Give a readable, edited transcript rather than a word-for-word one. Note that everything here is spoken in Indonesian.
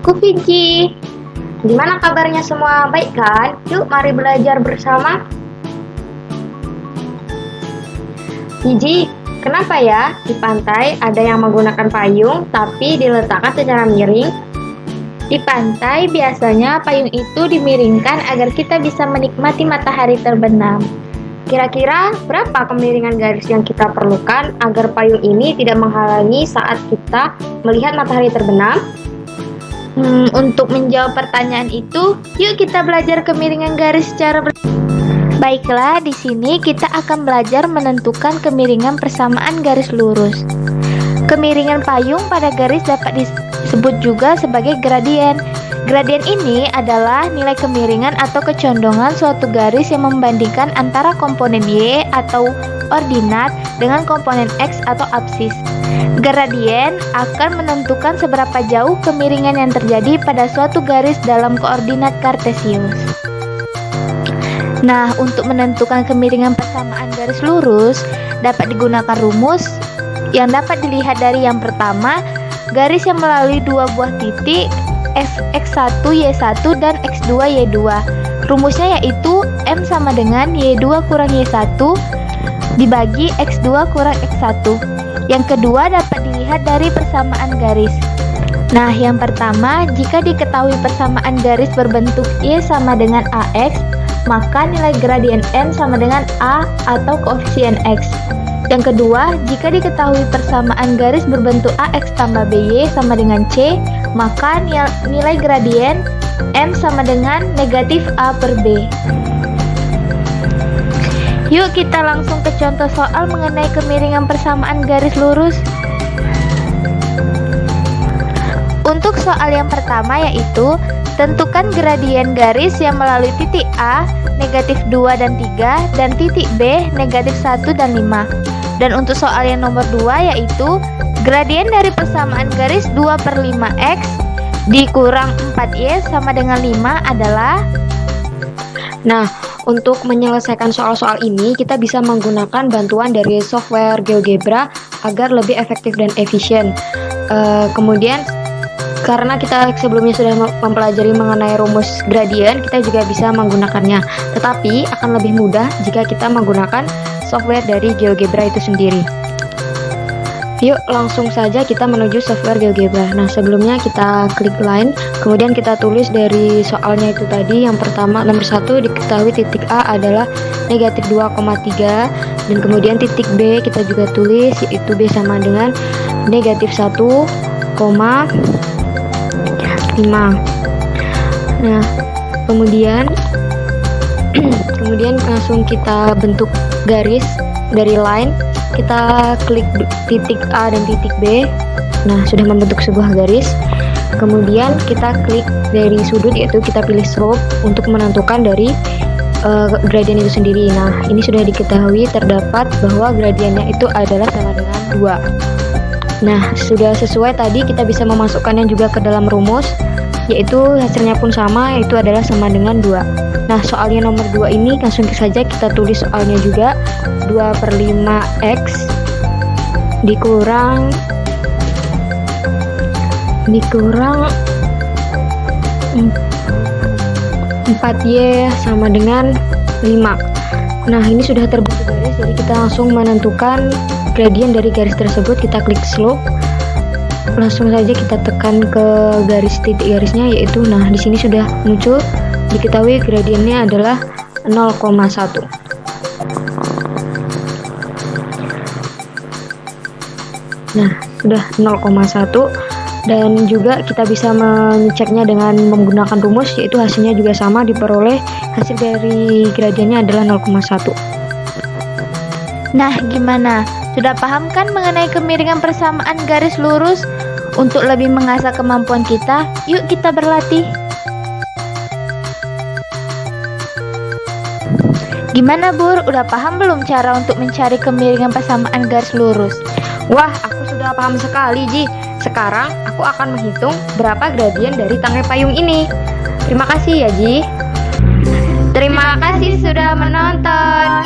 Aku Viji. Gimana kabarnya semua? Baik kan? Yuk mari belajar bersama. Viji, kenapa ya di pantai ada yang menggunakan payung tapi diletakkan secara miring? Di pantai biasanya payung itu dimiringkan agar kita bisa menikmati matahari terbenam. Kira-kira berapa kemiringan garis yang kita perlukan agar payung ini tidak menghalangi saat kita melihat matahari terbenam? Untuk menjawab pertanyaan itu, yuk kita belajar kemiringan garis secara Baiklah, di sini kita akan belajar menentukan kemiringan persamaan garis lurus. Kemiringan payung pada garis dapat disebut juga sebagai gradien. Gradien ini adalah nilai kemiringan atau kecondongan suatu garis yang membandingkan antara komponen Y atau ordinat dengan komponen X atau absis. Gradien akan menentukan seberapa jauh kemiringan yang terjadi pada suatu garis dalam koordinat kartesius. Nah, untuk menentukan kemiringan persamaan garis lurus dapat digunakan rumus yang dapat dilihat dari yang pertama, garis yang melalui dua buah titik x1 y1 dan x2 y2. Rumusnya yaitu M sama dengan y2 kurang y1 dibagi x2 kurang x1. Yang kedua dapat dilihat dari persamaan garis. Nah, yang pertama, jika diketahui persamaan garis berbentuk Y sama dengan AX, maka nilai gradien N sama dengan A atau koefisien X. Yang kedua, jika diketahui persamaan garis berbentuk AX tambah BY sama dengan C, maka nilai gradien M sama dengan negatif A per B. Yuk kita langsung ke contoh soal mengenai kemiringan persamaan garis lurus. Untuk soal yang pertama yaitu, tentukan gradien garis yang melalui titik A, negatif 2 dan 3, dan titik B, negatif 1 dan 5. Dan untuk soal yang nomor 2 yaitu, gradien dari persamaan garis 2 per 5x dikurang 4y sama dengan 5 adalah. Nah, untuk menyelesaikan soal-soal ini, kita bisa menggunakan bantuan dari software GeoGebra agar lebih efektif dan efisien. Kemudian, karena kita sebelumnya sudah mempelajari mengenai rumus gradien, kita juga bisa menggunakannya. Tetapi, akan lebih mudah jika kita menggunakan software dari GeoGebra itu sendiri. Yuk langsung saja kita menuju software GeoGebra. Nah, sebelumnya kita klik line, kemudian kita tulis dari soalnya itu tadi. Yang pertama, nomor 1 diketahui titik A adalah negatif 2,3, dan kemudian titik B kita juga tulis, yaitu B sama dengan negatif 1,5. Nah, kemudian langsung kita bentuk garis dari line. Kita klik titik A dan titik B. Nah, sudah membentuk sebuah garis. Kemudian kita klik dari sudut, yaitu kita pilih slope untuk menentukan dari gradien itu sendiri. Nah, ini sudah diketahui terdapat bahwa gradiennya itu adalah sama dengan 2. Nah, sudah sesuai tadi, kita bisa memasukkannya juga ke dalam rumus, yaitu hasilnya pun sama, yaitu adalah sama dengan 2. Nah, soalnya nomor 2 ini langsung saja kita tulis soalnya juga, 2 per 5x dikurang 4y sama dengan 5. Nah, ini sudah terbentuk garis, jadi kita langsung menentukan gradien dari garis tersebut. Kita klik slope, langsung saja kita tekan ke garis titik garisnya, yaitu nah di sini sudah muncul, diketahui gradiennya adalah 0,1. Nah, sudah 0,1, dan juga kita bisa mengeceknya dengan menggunakan rumus, yaitu hasilnya juga sama, diperoleh hasil dari gradiennya adalah 0,1. Nah, gimana? Sudah paham kan mengenai kemiringan persamaan garis lurus? Untuk lebih mengasah kemampuan kita, yuk kita berlatih. Gimana Bur? Udah paham belum cara untuk mencari kemiringan persamaan garis lurus? Wah, aku sudah paham sekali, Ji. Sekarang aku akan menghitung berapa gradien dari tangkai payung ini. Terima kasih ya, Ji. Terima kasih sudah menonton.